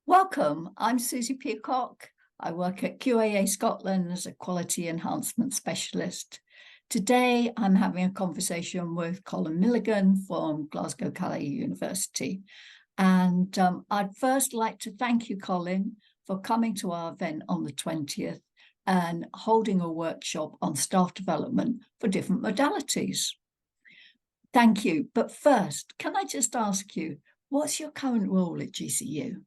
Welcome, I'm Susie Peacock. I work at QAA Scotland as a quality enhancement specialist. Today, I'm having a conversation with Colin Milligan from Glasgow Caledonian University. And I'd first like to thank you, Colin, for coming to our event on the 20th and holding a workshop on staff development for different modalities. Thank you. But first, can I just ask you, what's your current role at GCU?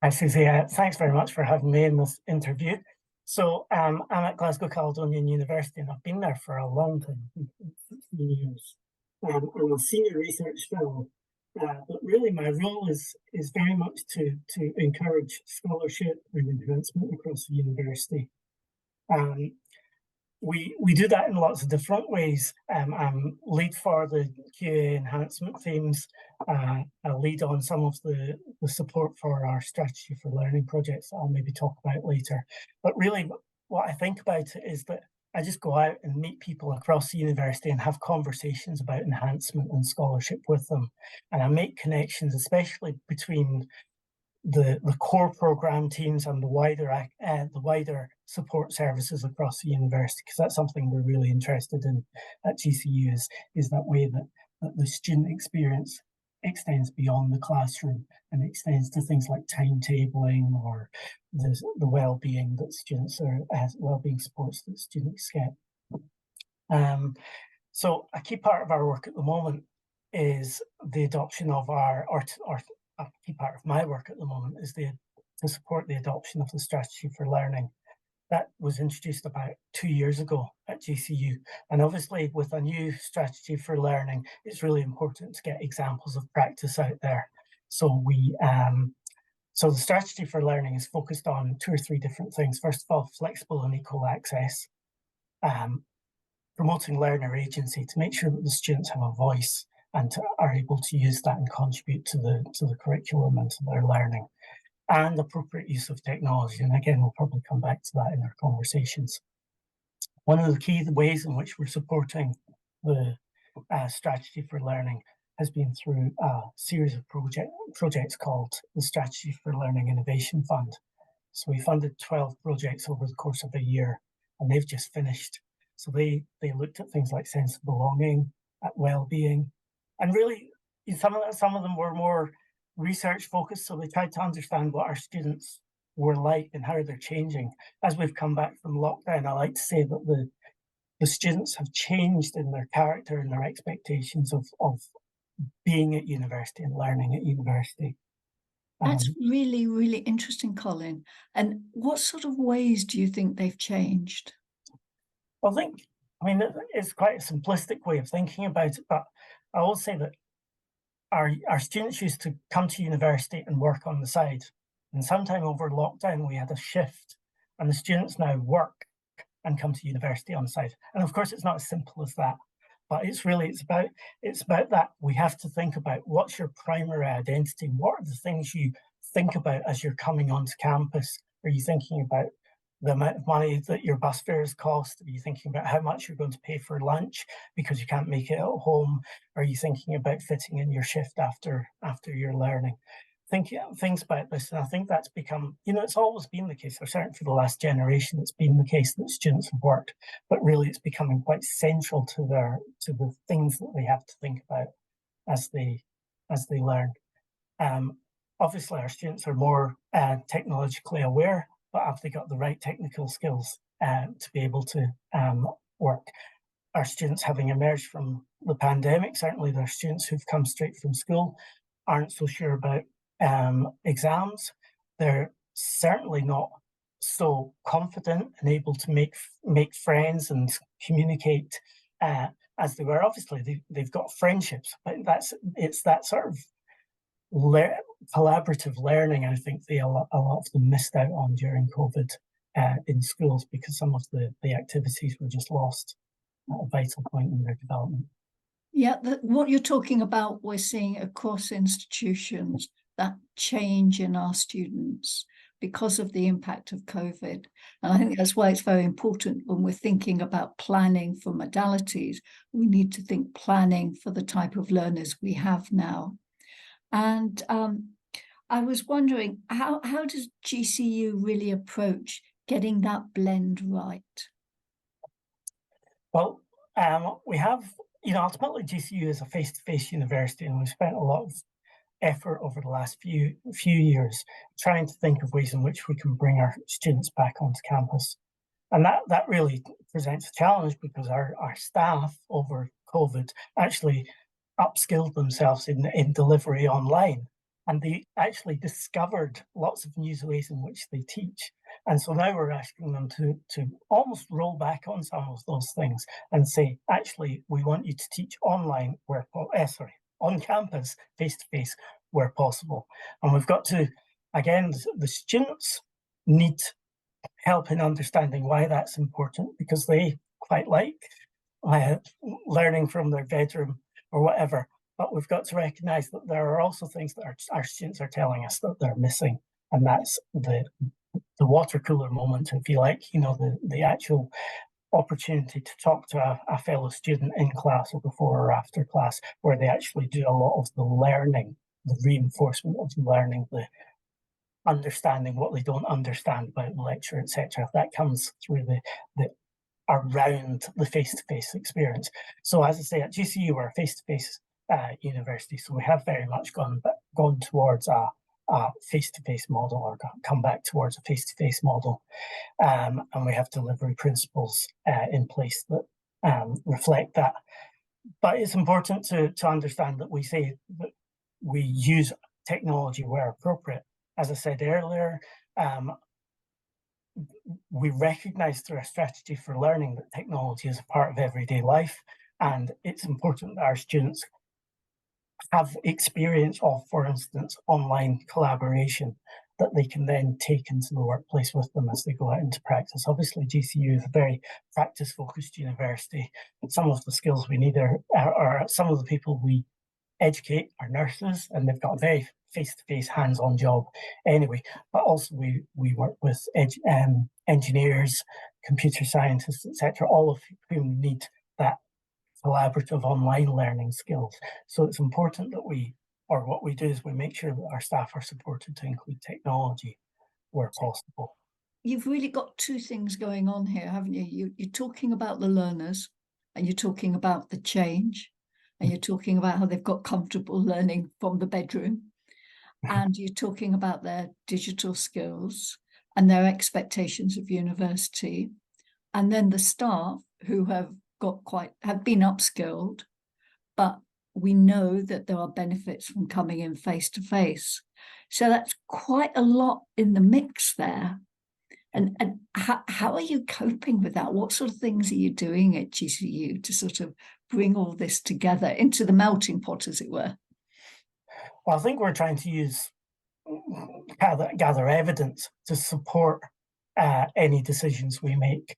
Hi, Susie. Thanks very much for having me in this interview. So I'm at Glasgow Caledonian University, and I've been there for a long time, 16 years. I'm a senior research fellow, but really my role is very much to encourage scholarship and advancement across the university. We do that in lots of different ways. I'm lead for the QA enhancement themes. I lead on some of the support for our strategy for learning projects that I'll maybe talk about later. But really, what I think about it is that I just go out and meet people across the university and have conversations about enhancement and scholarship with them. And I make connections, especially between the core program teams and the wider support services across the university, because that's something we're really interested in at GCU is that way that the student experience extends beyond the classroom and extends to things like timetabling or the well-being that students are well-being supports that students get. So a key part of our work at the moment is the adoption of a key part of my work at the moment is to support the adoption of the strategy for learning. That was introduced about 2 years ago at GCU. And obviously with a new strategy for learning, it's really important to get examples of practice out there. So so the strategy for learning is focused on 2 or 3 different things. First of all, flexible and equal access, promoting learner agency to make sure that the students have a voice and are able to use that and contribute to the curriculum and to their learning, and appropriate use of technology. And again, we'll probably come back to that in our conversations. One of the key ways in which we're supporting the strategy for learning has been through a series of projects called the Strategy for Learning Innovation Fund. So we funded 12 projects over the course of a year, and they've just finished. So they looked at things like sense of belonging, at well-being, and really some of them were more research focused. So they tried to understand what our students were like and how they're changing. As we've come back from lockdown, I like to say that the students have changed in their character and their expectations of being at university and learning at university. That's really, really interesting, Colin. And what sort of ways do you think they've changed? I mean, it's quite a simplistic way of thinking about it, but I will say that our students used to come to university and work on the side. And sometime over lockdown, we had a shift, and the students now work and come to university on the side. And of course, it's not as simple as that, but it's about that. We have to think about what's your primary identity. What are the things you think about as you're coming onto campus? Are you thinking about the amount of money that your bus fares cost? Are you thinking about how much you're going to pay for lunch because you can't make it at home? Are you thinking about fitting in your shift after your learning? Things about this, and I think that's become, it's always been the case, or certainly for the last generation, it's been the case that students have worked, but really it's becoming quite central to the things that they have to think about as they learn. Obviously, our students are more technologically aware, but have they got the right technical skills to be able to work? Our students, having emerged from the pandemic, certainly there are students who've come straight from school, aren't so sure about exams. They're certainly not so confident and able to make friends and communicate as they were. Obviously, they've got friendships, but it's that sort of collaborative learning, I think a lot of them missed out on during COVID in schools, because some of the activities were just lost at a vital point in their development. Yeah, what you're talking about, we're seeing across institutions, that change in our students because of the impact of COVID. And I think that's why it's very important when we're thinking about planning for modalities, we need to think planning for the type of learners we have now. And I was wondering, how does GCU really approach getting that blend right? Well, we have, ultimately GCU is a face-to-face university, and we've spent a lot of effort over the last few years trying to think of ways in which we can bring our students back onto campus. And that really presents a challenge because our staff over COVID actually upskilled themselves in delivery online. And they actually discovered lots of new ways in which they teach. And so now we're asking them to almost roll back on some of those things and say, actually, we want you to teach online on campus, face to face, where possible. And we've got to, again, the students need help in understanding why that's important, because they quite like uh, learning from their bedroom or whatever. But we've got to recognise that there are also things that our students are telling us that they're missing, and that's the water cooler moment, if you like. The actual opportunity to talk to a fellow student in class or before or after class, where they actually do a lot of the learning, the reinforcement of learning, the understanding what they don't understand about the lecture, etc. That comes through the around the face-to-face experience. So as I say, at GCU, we're a face-to-face university, so we have very much gone towards a face-to-face model, or come back towards a face-to-face model, and we have delivery principles in place that reflect that. But it's important to understand that we say that we use technology where appropriate. As I said earlier, we recognise through our strategy for learning that technology is a part of everyday life, and it's important that our students have experience of, for instance, online collaboration that they can then take into the workplace with them as they go out into practice. Obviously, GCU is a very practice-focused university, and some of the skills we need are some of the people we educate are nurses, and they've got a very face-to-face, hands-on job anyway. But also we work with engineers, computer scientists, etc., all of whom need that collaborative online learning skills. So it's important that what we do is we make sure that our staff are supported to include technology where possible. You've really got two things going on here, haven't you? You're talking about the learners, and you're talking about the change, and you're talking about how they've got comfortable learning from the bedroom, and you're talking about their digital skills and their expectations of university, and then the staff who have been upskilled, but we know that there are benefits from coming in face to face. So that's quite a lot in the mix there. And how are you coping with that? What sort of things are you doing at GCU to sort of bring all this together into the melting pot, as it were? Well, I think we're trying to gather evidence to support any decisions we make.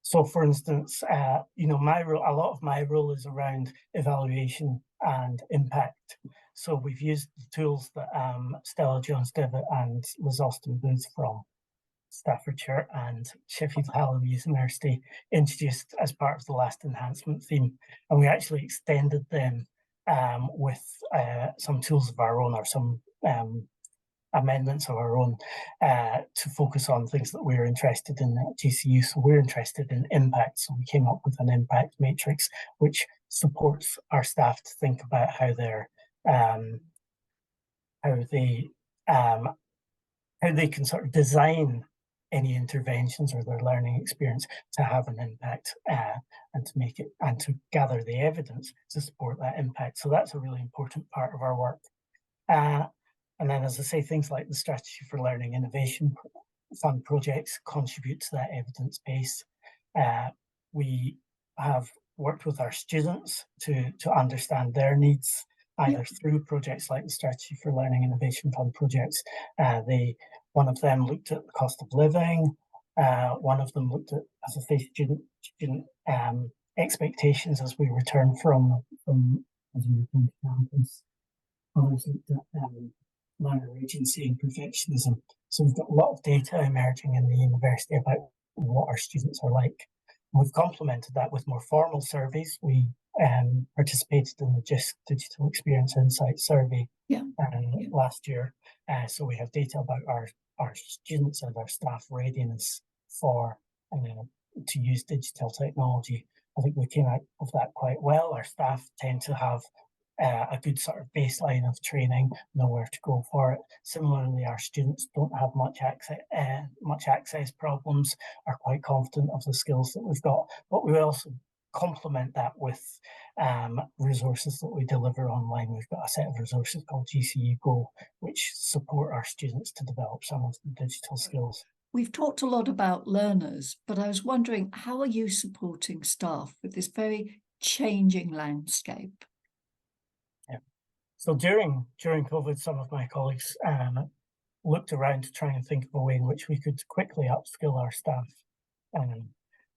So, for instance, a lot of my role is around evaluation and impact. So we've used the tools that Stella Jones-Devitt and Liz Austin-Booth from Staffordshire and Sheffield Hallam University introduced as part of the last enhancement theme, and we actually extended them with some tools of our own, or some amendments of our own, to focus on things that we're interested in at GCU. So we're interested in impact, so we came up with an impact matrix which supports our staff to think about how they can sort of design any interventions or their learning experience to have an impact, and to make it, and to gather the evidence to support that impact. So that's a really important part of our work. And then, as I say, things like the Strategy for Learning Innovation Fund projects contribute to that evidence base. We have worked with our students to understand their needs, either through projects like the Strategy for Learning Innovation Fund projects. One of them looked at the cost of living. One of them looked at, as I say, student expectations as we return from the European campus. Others looked at learner agency and perfectionism. So we've got a lot of data emerging in the university about what our students are like. And we've complemented that with more formal surveys. We participated in the GIST Digital Experience Insight survey last year, So we have data about our students and our staff readiness for to use digital technology. I think we came out of that quite well. Our staff tend to have a good sort of baseline of training, know where to go for it. Similarly, our students don't have much access problems, are quite confident of the skills that we've got, but we also complement that with resources that we deliver online. We've got a set of resources called GCU Go, which support our students to develop some of the digital skills. We've talked a lot about learners, but I was wondering, how are you supporting staff with this very changing landscape? So during COVID, some of my colleagues looked around to try and think of a way in which we could quickly upskill our staff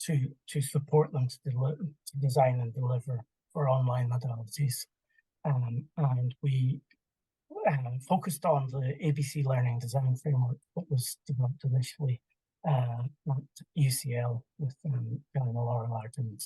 to support them to design and deliver for online modalities. And we focused on the ABC Learning Design Framework that was developed initially at UCL with Diana Laurillard and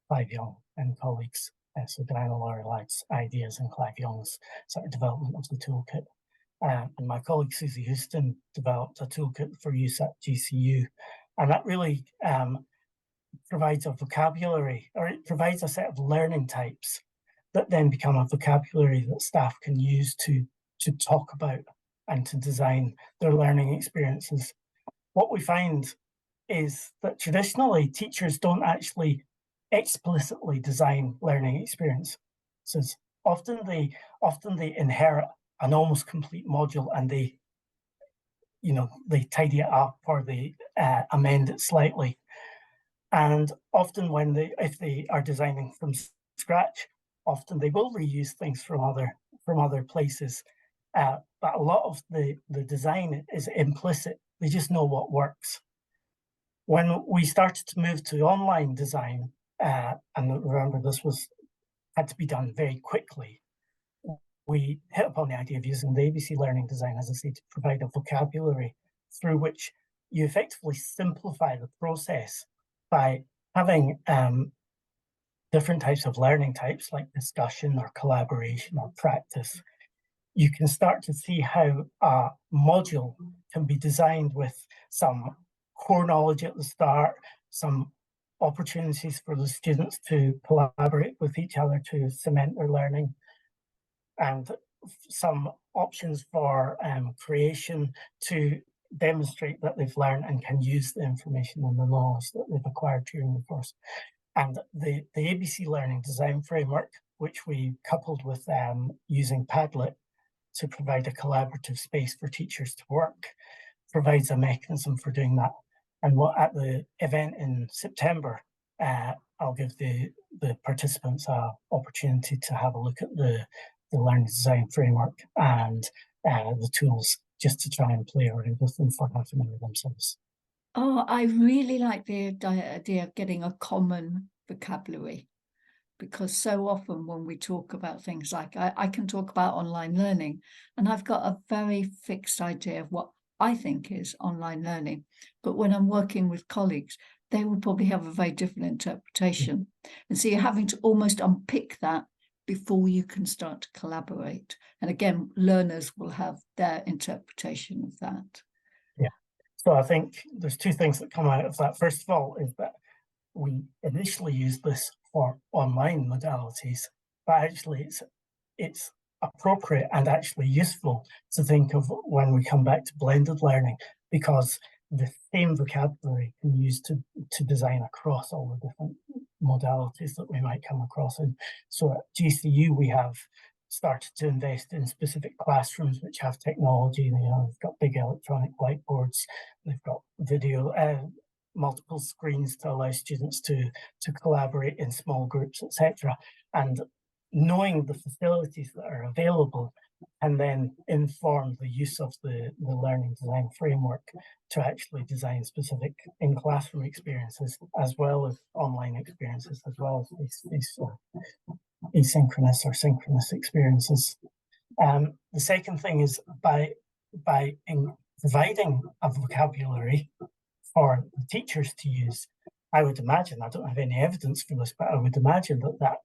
Clive Young and colleagues. So Diana Laurillard's ideas and Clive Young's sort of development of the toolkit. And my colleague Susie Houston developed a toolkit for use at GCU. And that really provides a vocabulary, or it provides a set of learning types that then become a vocabulary that staff can use to talk about and to design their learning experiences. What we find is that traditionally teachers don't actually explicitly design learning experiences. Often they inherit an almost complete module and they tidy it up or they amend it slightly. And often if they are designing from scratch, often they will reuse things from other places. But a lot of the design is implicit. They just know what works. When we started to move to online design, and remember this had to be done very quickly, we hit upon the idea of using the ABC Learning Design, as I say, to provide a vocabulary through which you effectively simplify the process by having different types of learning types like discussion or collaboration or practice. You can start to see how a module can be designed with some core knowledge at the start, some opportunities for the students to collaborate with each other to cement their learning, and some options for creation to demonstrate that they've learned and can use the information and the knowledge that they've acquired during the course. And the ABC Learning Design Framework, which we coupled with using Padlet to provide a collaborative space for teachers to work, provides a mechanism for doing that. And at the event in September, I'll give the participants an opportunity to have a look at the Learning Design Framework and the tools, just to try and play around with them for half an hour themselves. Oh, I really like the idea of getting a common vocabulary, because so often when we talk about things like, I can talk about online learning, and I've got a very fixed idea of what I think is online learning. But when I'm working with colleagues, they will probably have a very different interpretation. And so you're having to almost unpick that before you can start to collaborate. And again, learners will have their interpretation of that. Yeah. So I think there's two things that come out of that. First of all, is that we initially used this for online modalities, but actually it's appropriate and actually useful to think of when we come back to blended learning, because the same vocabulary can be used to design across all the different modalities that we might come across. And so at GCU, we have started to invest in specific classrooms which have technology. They've got big electronic whiteboards, they've got video, multiple screens to allow students to collaborate in small groups, etc. And knowing the facilities that are available and then inform the use of the learning design framework to actually design specific in-classroom experiences, as well as online experiences, as well as asynchronous or synchronous experiences. The second thing is by providing a vocabulary for the teachers to use, I would imagine, I don't have any evidence for this, but I would imagine that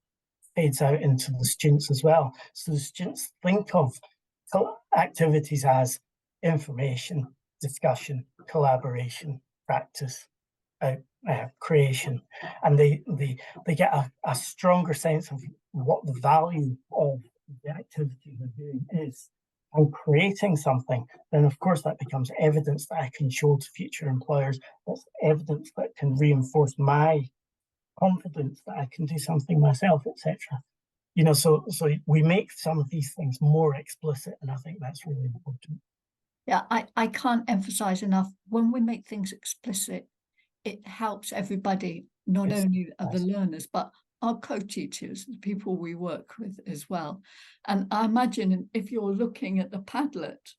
fades out into the students as well. So the students think of activities as information, discussion, collaboration, practice, creation, and they get a stronger sense of what the value of the activity they're doing is, and creating something, then of course that becomes evidence that I can show to future employers. That's evidence that can reinforce my confidence that I can do something myself, etc. You know, so we make some of these things more explicit, and I think that's really important. Yeah, I can't emphasize enough, when we make things explicit, it helps everybody, not It's only are the nice. learners, but our co-teachers, the people we work with as well. And I imagine if you're looking at the Padlet,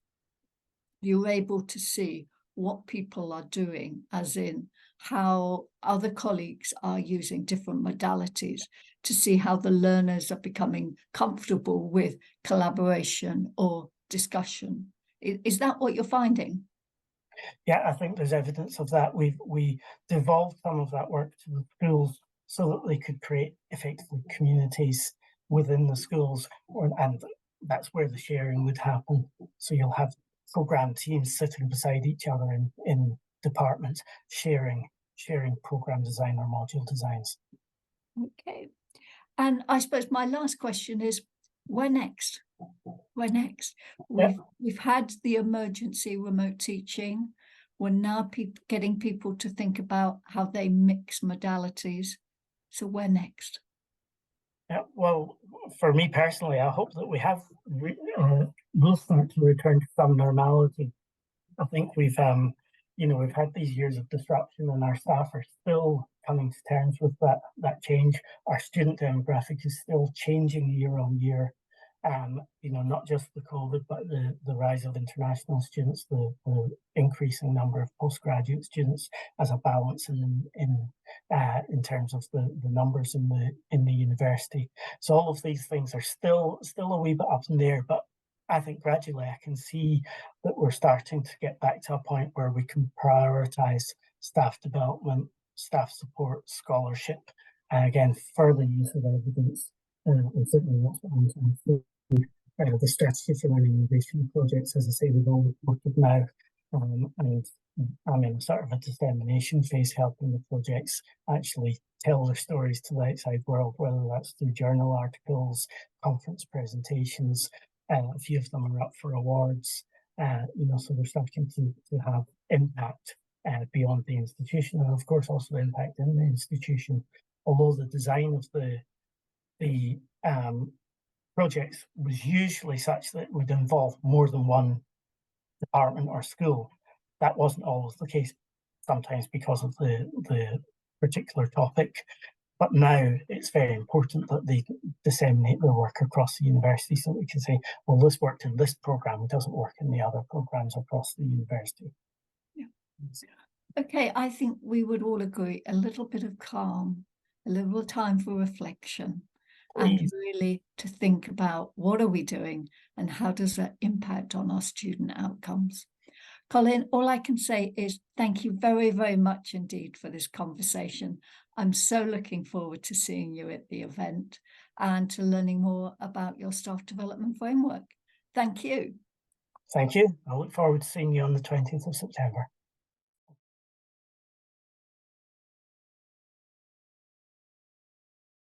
you're able to see what people are doing, as in how other colleagues are using different modalities, to see how the learners are becoming comfortable with collaboration or discussion. Is that what you're finding? Yeah, I think there's evidence of that. We devolved some of that work to the schools so that they could create effectively communities within the schools, and that's where the sharing would happen. So you'll have program teams sitting beside each other in departments, sharing program design or module designs. Okay. And I suppose my last question is, where next? Where next? Yeah. We've had the emergency remote teaching. We're now getting people to think about how they mix modalities. So where next? Yeah, well, for me personally, I hope that we'll start to return to some normality. I think we've had these years of disruption, and our staff are still coming to terms with that change. Our student demographic is still changing year on year. Not just the COVID, but the rise of international students, the increasing number of postgraduate students as a balance in terms of the numbers in the university. So all of these things are still a wee bit up in the air, but I think gradually I can see that we're starting to get back to a point where we can prioritize staff development, staff support, scholarship, and again, further use of evidence. And certainly that's what I'm trying to do. The strategy for learning innovation projects, as I say, we've all reported now, and I'm in sort of a dissemination phase, helping the projects actually tell their stories to the outside world, whether that's through journal articles, conference presentations. A few of them are up for awards, so they're starting to have impact beyond the institution, and of course also impact in the institution. Although the design of the projects was usually such that it would involve more than one department or school, that wasn't always the case, sometimes because of the particular topic. But now it's very important that they disseminate their work across the university, so that we can say, well, this worked in this programme, it doesn't work in the other programmes across the university. Yeah. Okay, I think we would all agree, a little bit of calm, a little time for reflection, and really to think about what are we doing and how does that impact on our student outcomes. Colin, all I can say is thank you very, very much indeed for this conversation. I'm so looking forward to seeing you at the event and to learning more about your staff development framework. Thank you. Thank you. I look forward to seeing you on the 20th of September.